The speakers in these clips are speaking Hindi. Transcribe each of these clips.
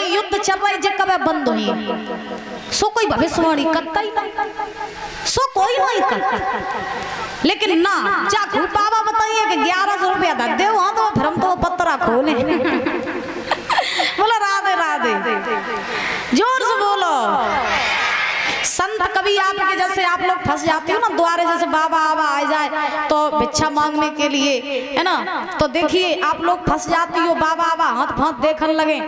में युद्ध चल रही जे कब बंद हुई सो कोई भविष्यवाणी करता ही नहीं, सो कोई नहीं करता। लेकिन ना चाकू बाबा बताइए कि 1100 रुपया दे दे वहां तो फिर हम तो पत्रा खोले। बोलो राधे राधे, जोर से बोलो। संत कभी आपके जैसे आप लोग फंस जाते हो ना द्वारे, जैसे बाबा आवा आ जाए तो भिक्षा मांगने के लिए, है ना, तो देखिए आप लोग फंस जाती हो, बाबा आवा हाथ फाथ देखने लगे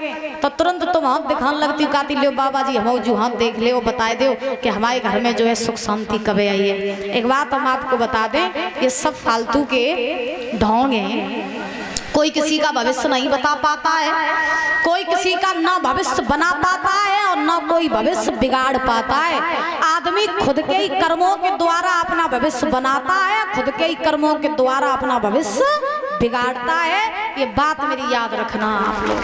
तो तुरंत तुम हाथ दिखाने लगती हो, कहती ले बाबा जी हम जो हाथ देख ले वो बता दो कि हमारे घर में जो है सुख शांति कब आई है। एक बात हम आपको बता दें, ये सब फालतू के ढोंग हैं, कोई किसी का भविष्य नहीं बता पाता है, कोई किसी का ना भविष्य बना पाता है और ना कोई भविष्य बिगाड़ पाता है। आदमी खुद के ही कर्मों के द्वारा अपना भविष्य बनाता है, खुद के ही कर्मों के द्वारा अपना भविष्य बिगाड़ता है। ये बात मेरी याद रखना आप लोग।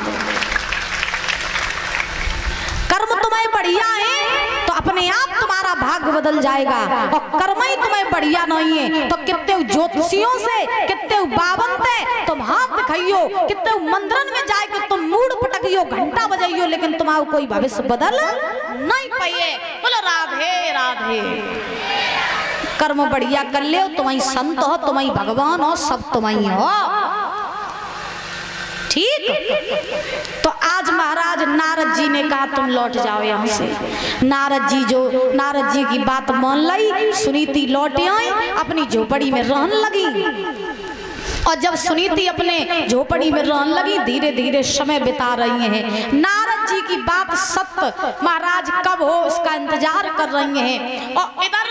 कर्म तुम्हें बढ़िया है तो अपने आप तुम्हारा भाग्य बदल जाएगा, और कर्म ही तुम्हें बढ़िया नहीं है तो कितने ज्योतिषियों से, कितने बावन से तुम हाथ दिखाइयो, कितने मंदिरन में जाके तुम मूड पटकियो, घंटा बजाइयो, लेकिन तुम्हारा कोई भविष्य बदल नहीं पाइए। बोलो राधे राधे। कर्म बढ़िया कर ले, तुम्हारी संत हो, तुम्हारी भगवान हो, सब तुम्हारी हो, ठीक। तो आज महाराज नारद जी ने कहा तुम लौट जाओ यहाँ से। नारद जी की बात मान ली, सुनीति लौट आई, अपनी झोपड़ी में रहने लगी। और जब सुनीति अपने झोपड़ी में रहने लगी, धीरे धीरे समय बिता रही हैं। नारद जी की बात सत्य, महाराज कब हो इसका इंतजार कर रही हैं। और इधर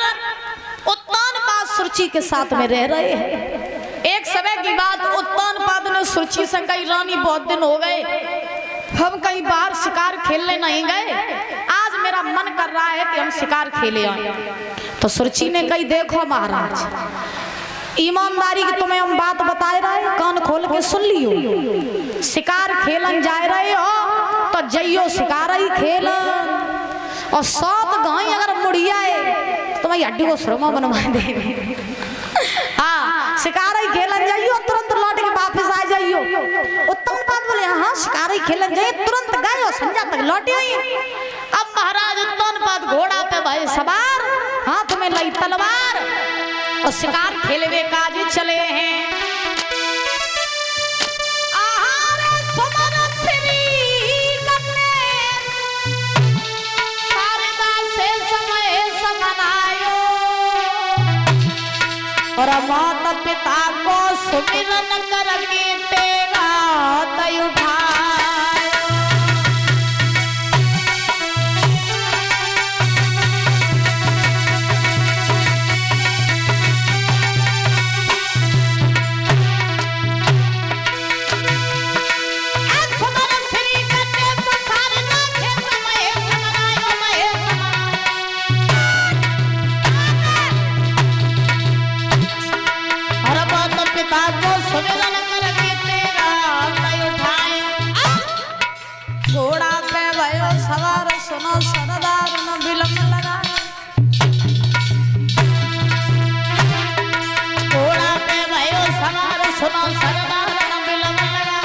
उत्तानपाद सुरुचि के साथ में रह रहे हैं। एक समय की बात, उत्तानपाद ने सुरुचि से कही रानी बहुत दिन हो गए हम कहीं बाहर शिकार खेलने नहीं गए, आज मेरा मन कर रहा है कि हम शिकार खेले आए। तो सुरुचि ने कही देखो महाराज, ईमानदारी की तुम्हें हम बात बता रहे, कान खोल के सुन लियो। शिकार खेलन जा रहे हो तो जइयो शिकार ही खेलन, और 7 गाय अगर मुड़िया है तो मैं हड्डी को सुरमा बनवा दे। हाँ, शिकार ही खेलन जाइयो, तुरंत लौट के वापस आ जाइयो। उत्तानपाद बोले हाँ शिकार ही खेलन जाइए, तुरंत गए और संध्या तक लौटे आई। अब महाराज उत्तानपाद घोड़ा पे भाई सवार, हाथ में लई तलवार, और शिकार खेलवे काज चले हैं। और माता पिता को सुमिरन करके तेरा दया उठाए। घोड़ा पे भयो सवार, सुनो सरदार न विलंब लगा। घोड़ा पे भयो सवार, सुनो सरदार न विलंब लगा।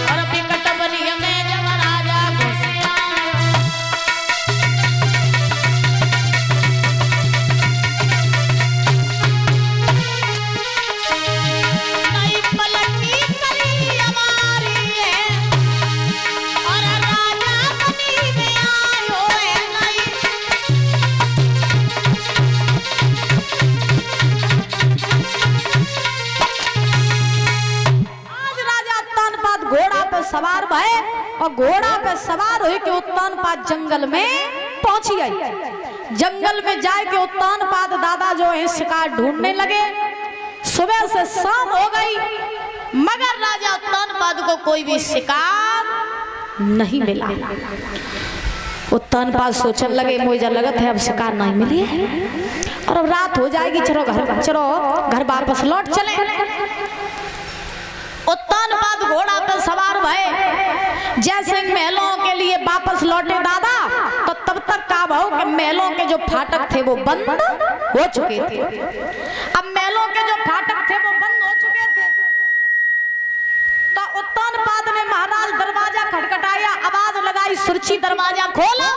और बिकट बलिय में जब राजा घुस आयो, नहीं पलटी करी हमारी है, सवार भय और घोड़ा पे सवार हुई कि उत्तानपाद जंगल में पहुंची गई। जंगल में जाए के उत्तानपाद दादा जो है शिकार ढूंढने लगे। सुबह से शाम हो गई मगर राजा उत्तानपाद को कोई भी शिकार नहीं मिला। उत्तानपाद सोचने लगे मुझे लगत है अब शिकार नहीं मिली है और अब रात हो जाएगी, चलो घर वापस लौट चले। उत्तानपाद घोड़ा पर सवार भय जैसे महलों के लिए वापस लौटे दादा, तो तब तक का भाव कि महलों के जो फाटक थे वो बंद हो चुके थे। अब महलों के जो फाटक थे वो बंद हो चुके थे तो उत्तानपाद ने महाराज दरवाजा खटखटा सुरची दरवाजा खोला,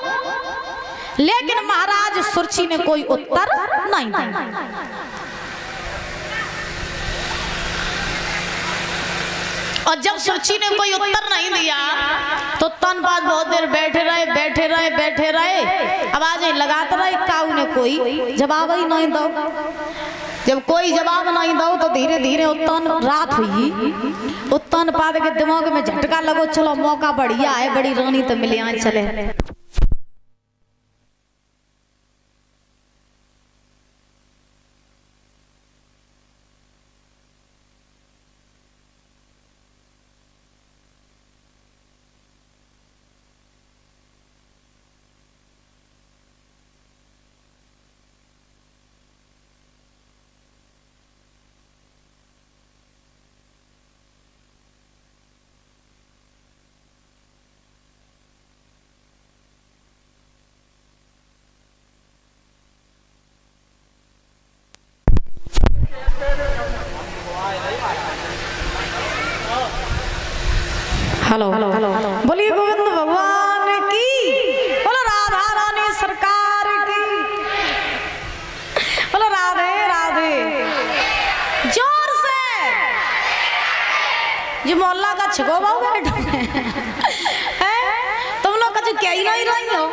लेकिन महाराज सुरची ने कोई उत्तर नहीं दिया। और जब सुरची ने कोई उत्तर नहीं दिया तो तनपाद बहुत देर बैठे रहे, आवाजें लगाते रहे, काऊ ने कोई जवाब ही नहीं दो। जब कोई जवाब नहीं दो तो धीरे धीरे उत्तन रात हुई। उत्तन पाद के दिमाग में झटका लगो, चलो मौका बढ़िया है, बड़ी रानी तो मिले, यहाँ चले। हेलो, बोलिए गोविंद भगवान की, बोलो राधा रानी सरकार की, बोलो राधे राधे, जोर से। ये मोहल्ला का छगो बाबू बैठो है, तुम लोग कछु क्या ही नहीं रही हो,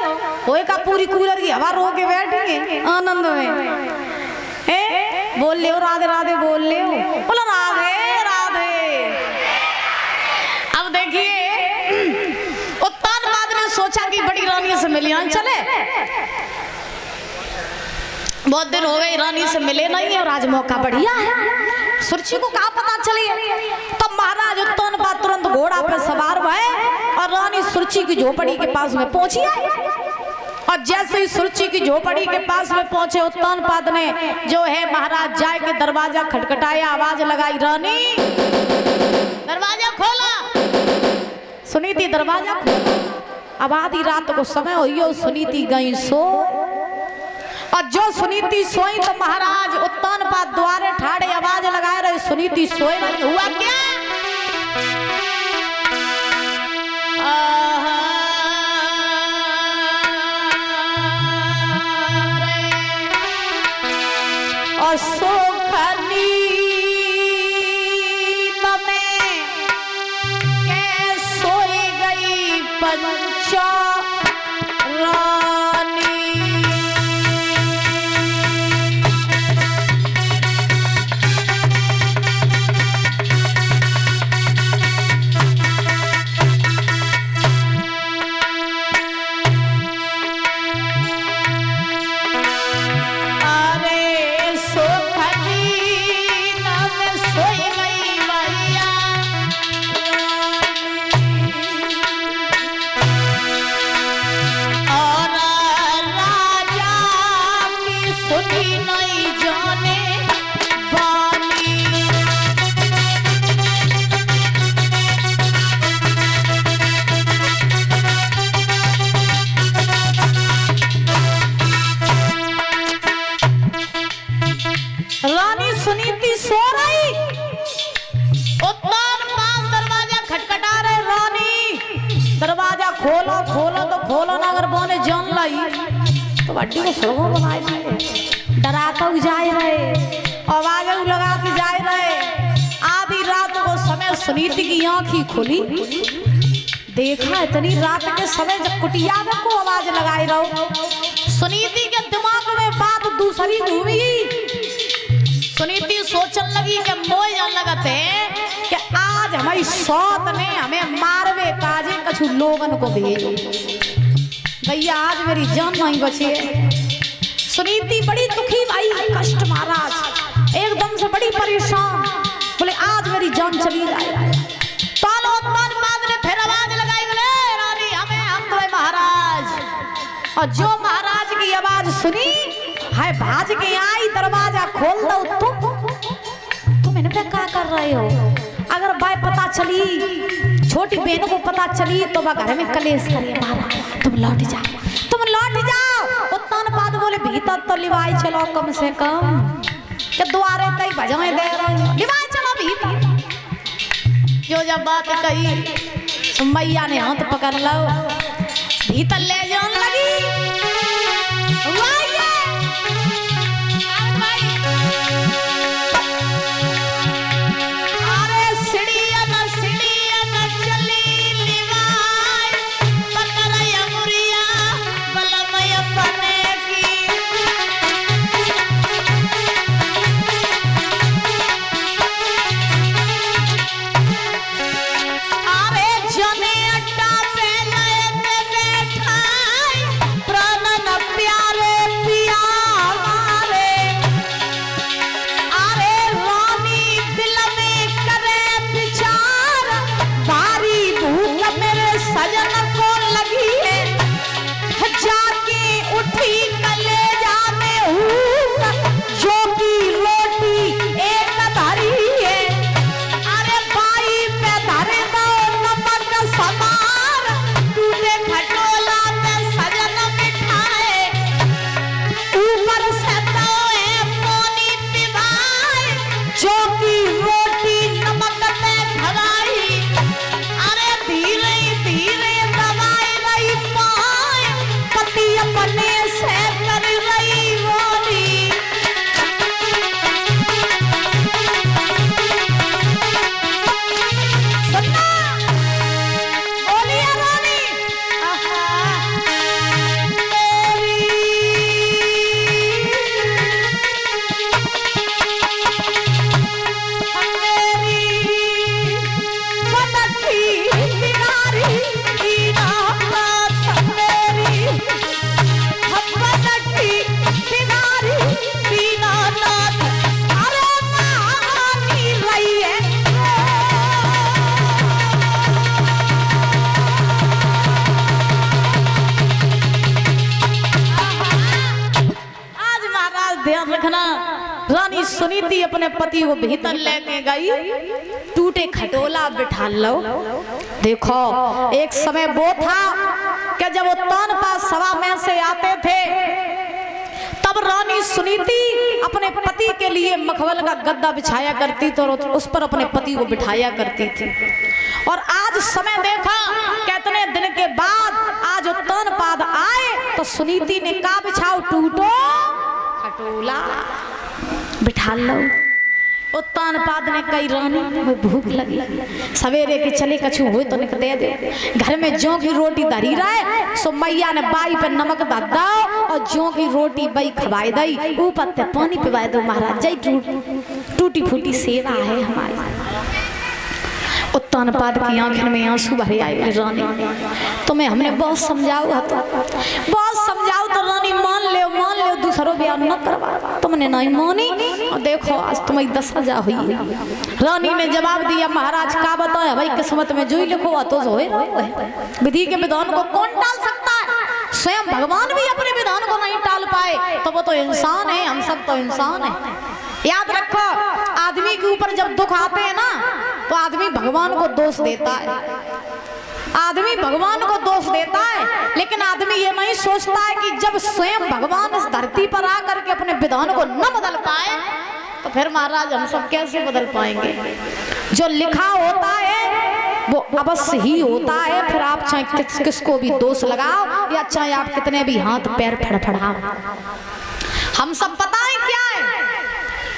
वो का पूरी कूलर की हवा रो के बैठेंगे आनंद में। बोल ले राधे राधे, बोल ले, बोलो राधे राधे। अब देखिए उत्तानपाद ने सोचा कि बड़ी रानी से मिले, चले। बहुत दिन हो गए रानी से मिले नहीं और आज मौका बढ़िया है। सुरची को कहाँ पता चली? तब महाराज उत्तानपाद तुरंत घोड़ा पे सवार हुए और रानी सुरची की झोपड़ी के पास में पहुंची है। और जैसे ही सुरची की झोपड़ी के पास में पहुंचे, उत्तानपाद ने जो है महाराज जाए के दरवाजा खटखटाया, आवाज लगाई, रानी दरवाजा खोला। सुनीति दरवाजा खोला। अब आधी रात को समय हुई हो, सुनीति गई सो। और जो सुनीति सोई तो महाराज उत्तानपाद द्वारे ठाड़े आवाज लगाए रहे, सुनीति सोए नहीं। हुआ क्या? और सोखनी में के सोई गई पंचा रानी। रानी सुनीति सो रही, उत्तानपाद दरवाजा खटखटा रहे, रानी दरवाजा खोलो खोलो तो खोलो ना, अगर बोने जान लाई तो बड्डी को सड़कों बनाए थे, डराता जाए रहे, आवाज लगा के जाए रहे। आधी रात को समय सुनीति की आंख ही खुली, देखा इतनी रात के समय जब कुटिया में को आवाज लगाई रहो, सुनीति के दिमाग में बात दूसरी घूमी। सुनीति सोचने लगी कि मोय जान लगते कि आज हमारी सौत ने हमें मारवे काजे कछु लोगन को भेजो, भैया आज मेरी जान नहीं बची है। सुनीति बड़ी दुखी भाई, कष्ट महाराज एकदम से बड़ी परेशान, बोले आज मेरी जान चली जाए। उत्तानपाद ने फिर आवाज लगाई, बोले रानी हमें हम तुम्हें महाराज। और जो महाराज की आवाज सुनी है, भाज के आई, दरवाजा खोल दो। तुम इन पे क्या कर रहे हो? अगर बाय पता चली, छोटी बहनों को पता चली तो वह घर में कलेश करिए, महाराज तुम लौट जाओ, तुम लौट जाओ। उत्तानपाद बोले भीतर तो लिवाई चलो कम से कम, के द्वारे तय भजने दे रहे, लिवाई चलो भीतर। जो जब बात कही मैया ने हाथ पकड़ लो, भीतर ले जाने लगी। अरे सिड़िया न चली लिवाई पकड़या मुरिया बलमय बने की। अरे जने अड्डा पे नयन बैठाई प्राणन प्यारे पिया हमारे। अरे रानी दिल में करे विचार भारी भूख मेरे सजन को लगी है। जाके उठी कलेजा में हूँ जो की रोटी एक धरी है। अरे बाई पे धरे दो नमक समार तूने खटोला में सजन बिठाए। ऊपर से तो है पानी पिवाए जो की रोटी नमक में खवाई। अरे धीरे धीरे दवाई रही पाए पति अपने से कर रही बोली। सुनना बोलिए रानी ध्यान रखना। रानी सुनीति अपने पति को भीतर लेके गई, टूटे खटोला बिठा लो। देखो एक समय वो था कि जब वो तानपा सभा में से आते थे तब रानी सुनीति अपने पति के लिए मखमल का गद्दा बिछाया करती थी और उस पर अपने पति को बिठाया करती थी। और आज समय देखा कितने दिन के बाद आज तानपाद आए तो सुनीति ने कहा बिछाओ टूटो खटोला बिठा लो। तानपाद ने कही रानी मैं भूख लगी सवेरे के चले कछु हुए तो निक दे दे। घर में जौ की रोटी धरी रहे सो मैया ने बाई पे नमक डाल दो और जौ की रोटी बाई खवाई दई ऊपर ते पानी पिवाए दो। महाराज जय टूटी फूटी सेवा है हमारी। तानपाद की आंखों में आंसू भरे आए। रानी तुम्हें हमने बहुत समझाओ तो रानी मान ले दूसरों ब्याह न करवा। तुमने नहीं मानी और देखो आज तुम्हारी दशा जा हुई है। रानी ने जवाब दिया महाराज का बताया भाई किस्मत में जो ही लिखो तो होए। विधि के विधान को कौन टाल सकता है? स्वयं भगवान भी अपने विधान को नहीं टाल पाए तो वो तो इंसान है, हम सब तो इंसान है। याद रखो आदमी के ऊपर जब दुख आते हैं ना तो आदमी भगवान को दोष देता है, आदमी भगवान को दोष देता है। लेकिन आदमी ये नहीं सोचता है कि जब स्वयं भगवान इस धरती पर आकर के अपने विधान को न बदल पाए तो फिर महाराज हम सब कैसे बदल पाएंगे। जो लिखा होता है वो अवश्य ही होता है। फिर आप चाहे किसको भी दोष लगाओ या चाहे आप कितने भी हाथ पैर फड़फड़ाओ। हम सब पता है क्या है?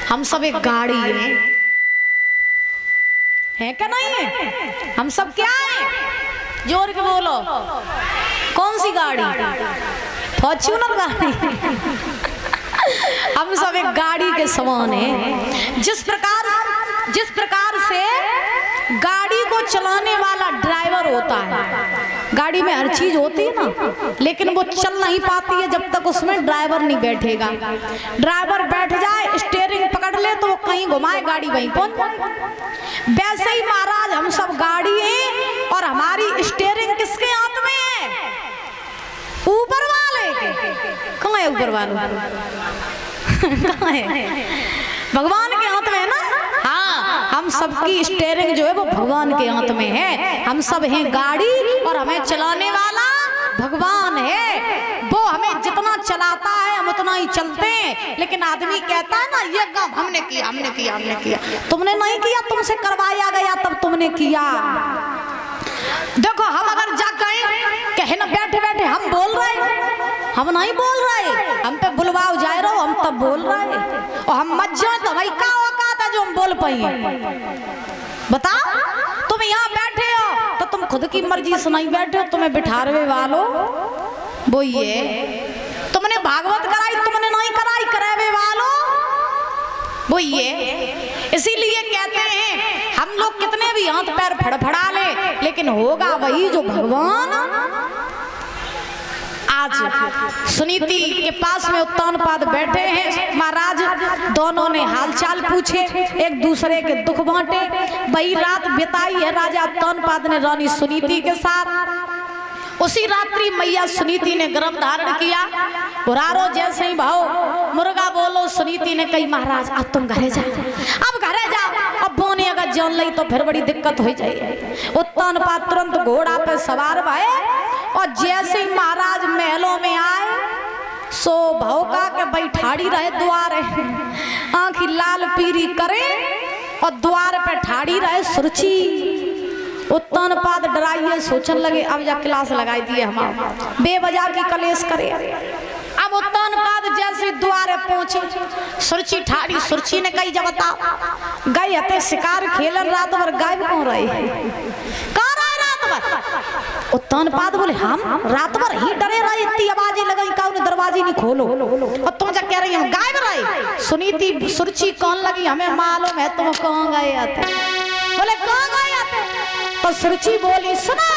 हम सब एक गाड़ी है क्या नहीं है? हम सब क्या है? जोर के बोलो कौन सी गाड़ी? फॉर्च्यूनर गाड़ी। हम सब एक गाड़ी के समान है। जिस प्रकार से गाड़ी को चलाने वाला ड्राइवर होता है, गाड़ी में हर चीज होती है ना, लेकिन वो चल नहीं पाती है जब तक उसमें ड्राइवर नहीं बैठेगा। ड्राइवर बैठ जाए स्टीयरिंग पकड़ ले तो वो कहीं घुमाए गाड़ी वहीं पहुंच जाए। वैसे ही महाराज हम सब गाड़ी हैं और हमारी स्टीयरिंग किसके हाथ में है? ऊपर वाले के। कहाँ है ऊपर वाले? कहाँ है? भगवान के हाथ में है ना। हाँ, हम सबकी स्टीयरिंग जो है वो भगवान के हाथ में है। हम सब हैं गाड़ी और हमें चलाने वाला भगवान है। वो हमें जितना चलाता है हम उतना ही चलते हैं। लेकिन आदमी कहता है ना ये काम हमने किया। तुमने नहीं किया, तुमसे करवाया गया तब तुमने किया। देखो हम अगर जा गए कहे ना बैठे बैठे हम नहीं बोल रहे, हम पे बुलवाओ जाए रहो, हम तब बोल रहे और हम मत जाए तो भाई क्या औकात है जो हम बोल पाए? बताओ, तुम यहाँ बैठे हो तो तुम खुद की मर्जी से नहीं बैठे हो, तुम्हें बिठारवे वालो वो ये, तुमने भागवत कराई, तुमने नहीं कराई, करावे वालो वो ये। इसीलिए कहते हैं हम लोग कितने भी हाथ पैर फड़फड़ा ले, लेकिन होगा वही जो भगवान। आज सुनीति के पास में उत्तानपाद बैठे हैं, महाराज दोनों ने हालचाल पूछे, एक दूसरे के दुख बांटे। वही रात बिताई है राजा उत्तानपाद ने रानी सुनीति के साथ। उसी रात्रि मैया सुनीति ने गर्भ धारण किया। उरारो जैसे ही भाव मुर्गा बोलो, सुनीति ने कही महाराज अब तुम घरे जाओ, अब घरे जाओ, अब बोने अगर जान ली तो फिर बड़ी दिक्कत हो जाए। उत्तानपाद तुरंत घोड़ा पे सवार भये और जैसे ही महाराज महलों में आए सो भौका के बैठाड़ी रहे द्वार, आंखी लाल पीरी करे और द्वार पे ठाड़ी रहे सुरची। उत्तानपाद डराइए, सोचन लगे अब जा क्लास लगाई दिए हम बेवजह की कलेश करे। अब उत्तानपाद जैसे द्वारे पहुंचे, सुरची ठाड़ी, सुरची ने कही जब बताओ गए हते शिकार खेलन रात भर, गायब कौन रहे, कहाँ रहे रात भर? उत्तानपाद बोले हम रात भर ही डरे रहे, इतनी आवाजें लगाई का दरवाजे नहीं खोलो, और तुम जा कह रही हम गायब रहे। सुनीति सुरची कौन लगी, हमें मालूम है तुम कहाँ गए आते। बोले कहाँ गए आते? तो सुरची बोली सुना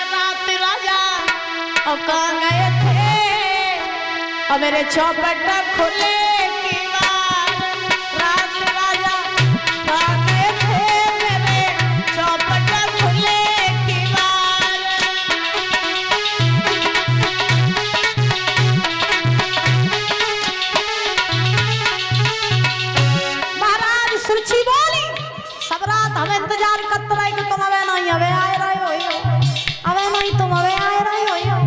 रात राजा और कहाँ गए थे, और मेरे चौपट खुले की बार, राज राजा कहाँ गए थे, मेरे चौपट खुले की बार। महाराज सुरची बोली सब रात हमें इंतजार करते रहे कि तुम अवे नहीं, अवे आए रहे हो, अवे नहीं तुम अवे आए रहे हो,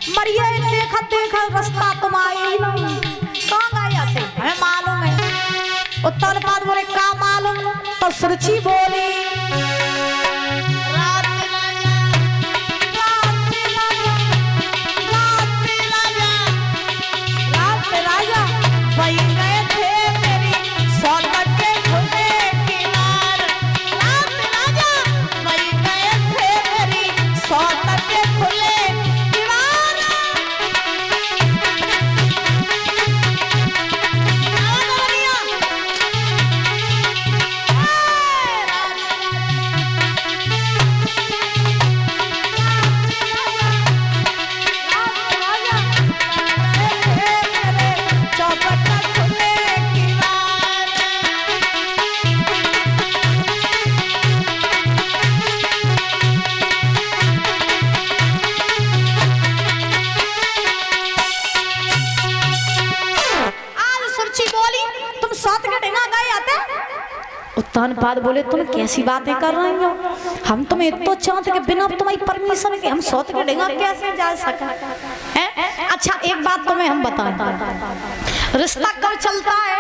मरिए देखा देखा रास्ता तुम आए ही नहीं, कहाँ गए आते हमें मालूम है। उत्तानपाद बोले का मालूम? तो सुरची बोली उत्तानपाद बोले तुम कैसी बातें कर रही हो, हम तुम्हें तो चाहते कि बिना तुम्हारी परमिशन के हम सौत के डेंगा कैसे जा सका है? अच्छा एक बात तुम्हें हम बताएं, रिश्ता कब चलता है?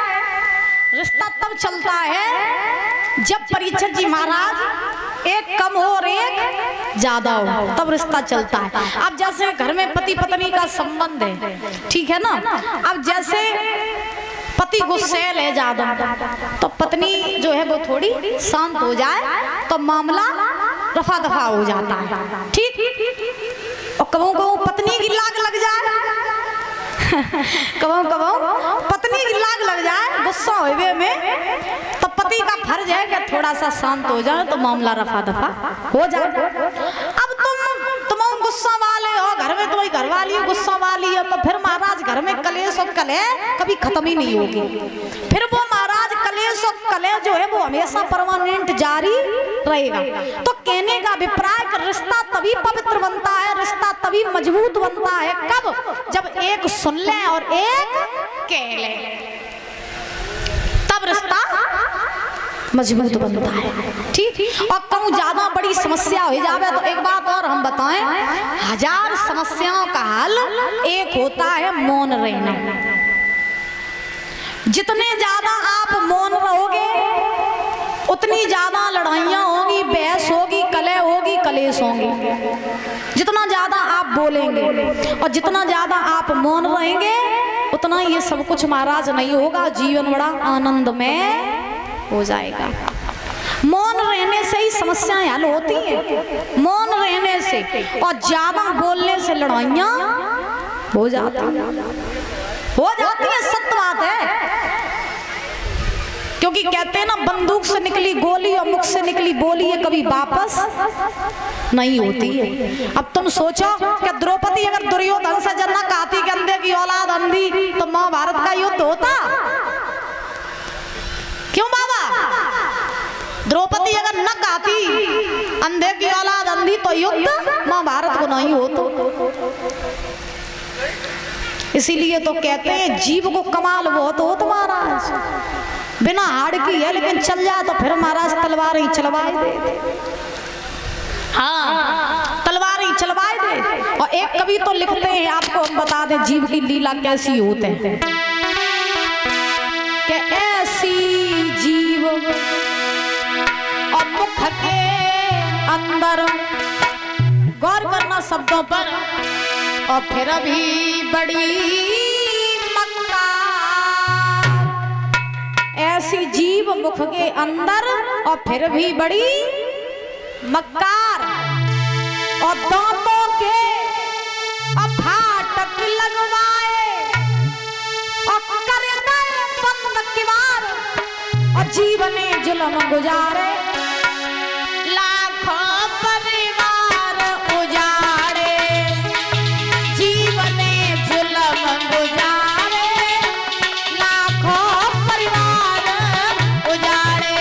रिश्ता तब चलता है जब परीक्षित जी महाराज एक कम हो और एक ज्यादा हो, तब रिश्ता चलता है। अब जैसे घर में पति पत्नी का संबंध है, ठीक है ना, अब जैसे पति गुस्सैल है ज्यादा तो पत्नी जो है वो थोड़ी शांत हो जाए तो मामला रफा दफा हो जाता है, ठीक। और कबो कबो पत्नी की लाग लग जाए कबो कबो पत्नी की लाग लग जाए गुस्सा होवे में, तो पति का फर्ज है कि थोड़ा सा शांत हो जाए तो मामला रफा दफा हो जाए। अब तुम गुस्सा वाले हो, घर में तुम्हारी घरवाली गुस्सा वाली है, तो फिर महाराज घर में कलेश और कलह कभी खत्म ही नहीं होगी। फिर वो महाराज कलेश और कलह जो है वो हमेशा परमानेंट जारी रहेगा। तो कहने का अभिप्राय कि रिश्ता तभी पवित्र बनता है, रिश्ता तभी मजबूत बनता है, कब? जब एक सुन ले और एक कह ले, तब रिश्ता मजबूत बनता है, ठीक। और कहूँ ज्यादा बड़ी समस्या हो जावे तो एक बात और हम बताएं, 1000 समस्याओं का हल एक होता है मौन रहना। जितने ज्यादा आप मौन रहोगे उतनी ज्यादा लड़ाइयाँ होगी, बहस होगी, कलह होगी, कलेश होंगे। जितना ज्यादा आप आप बोलेंगे और जितना ज्यादा आप मौन रहेंगे उतना ये सब कुछ महाराज नहीं होगा, जीवन बड़ा आनंद में हो जाएगा। मौन रहने से ही समस्याएं हल होती हैं, मौन रहने से, और ज्यादा बोलने से लड़ाइयां हो जाती है, सत्य बात है। क्योंकि कहते हैं ना, बंदूक से निकली गोली और मुख से निकली बोली ये कभी वापस नहीं होती है। अब तुम सोचो कि द्रौपदी अगर दुर्योधन से जन्ना कहती कि अंधे की औलाद अंधी, तो महाभारत का युद्ध होता? क्यों बाबा? द्रौपदी अगर न कहती अंधे की औलाद अंधी, तो युद्ध महाभारत को नहीं होता। इसीलिए तो कहते हैं जीव को कमाल बहुत हो महाराज, बिना हाड़ की है लेकिन चल जाए तो फिर महाराज तलवार ही चलवाए दे। हाँ, तलवार ही चलवाए दे। और एक कवि तो लिखते हैं, आपको हम बता दें जीव की लीला कैसी होते हैं, कि ऐसी जीव और मुख के अंदर, गौर करना शब्दों पर, और फिर भी बड़ी ऐसी जीव मुख के अंदर और फिर भी बड़ी मक्कार, और दांतों के फाटक लगवाए और कर गए बंद किवार, और जीवन जुल्म गुजारे, लाखों परिवार उजाड़े, जीवन जुल्म गुजारे, लाखों परिवार उजाड़े।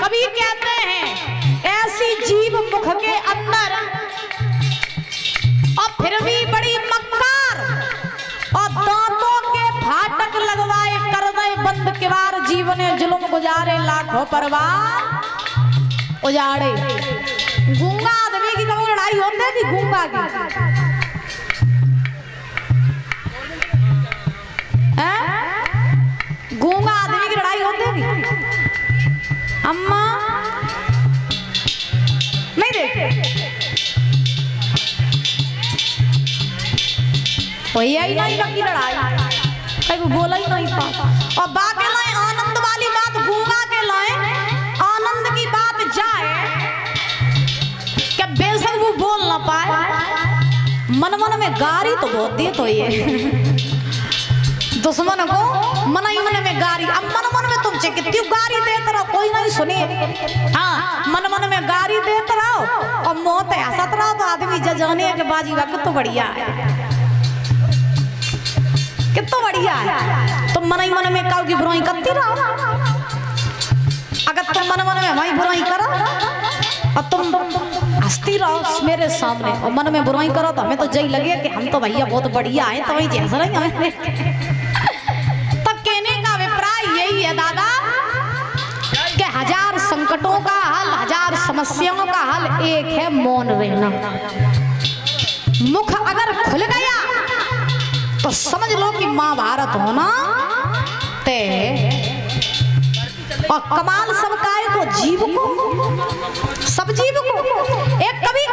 कवि कहते हैं ऐसी जीव मुख के अंदर और फिर भी बड़ी मक्कार, और दांतों के फाटक लगवाए, कर दे बंद किवार, जीवन जुल्म गुजारे, लाखों परिवार उजाड़े। गूंगा आदमी की कभी लड़ाई होती है कि गूंगा की? गूंगा आदमी की लड़ाई होती है? अम्मा नहीं देखते, भैया ही नहीं लगी लड़ाई, कहीं बोला ही नहीं था। और बाकी लाए आनंद वाली बात, गूंगा के लाए आनंद की बात जाए, क्या बेशक वो बोल ना पाए, मन मन में गारी तो बहुत दी तो ये दुश्मन को मन ही मन में गारी। अब मन मन में तुम कितनी गारी देते रहो, कोई नहीं सुनी। हाँ, मन मन में गारी देते रहो और मौत हंसत रहो, तो आदमी जजाने के बाजी वाह कितना बढ़िया है, कितना बढ़िया है। तुम मन ही मन में कहो कि बुराई करती रहो, अगर तुम मन मन में हमारी बुराई करो और तुम हंसती रहो मेरे सामने और मन में बुराई करो, तो हमें तो जय लगे कि हम तो भैया बहुत बढ़िया है, तो वही हंस रही हमें। तब कहने का अभिप्राय यही है दादा कि हजार संकटों का हल, हजार समस्याओं का हल एक है, मौन रहना। मुख अगर खुल गया तो समझ लो कि महाभारत होना ते। और कमाल सबका है, तो जीव को, सब जीव को। एक कवि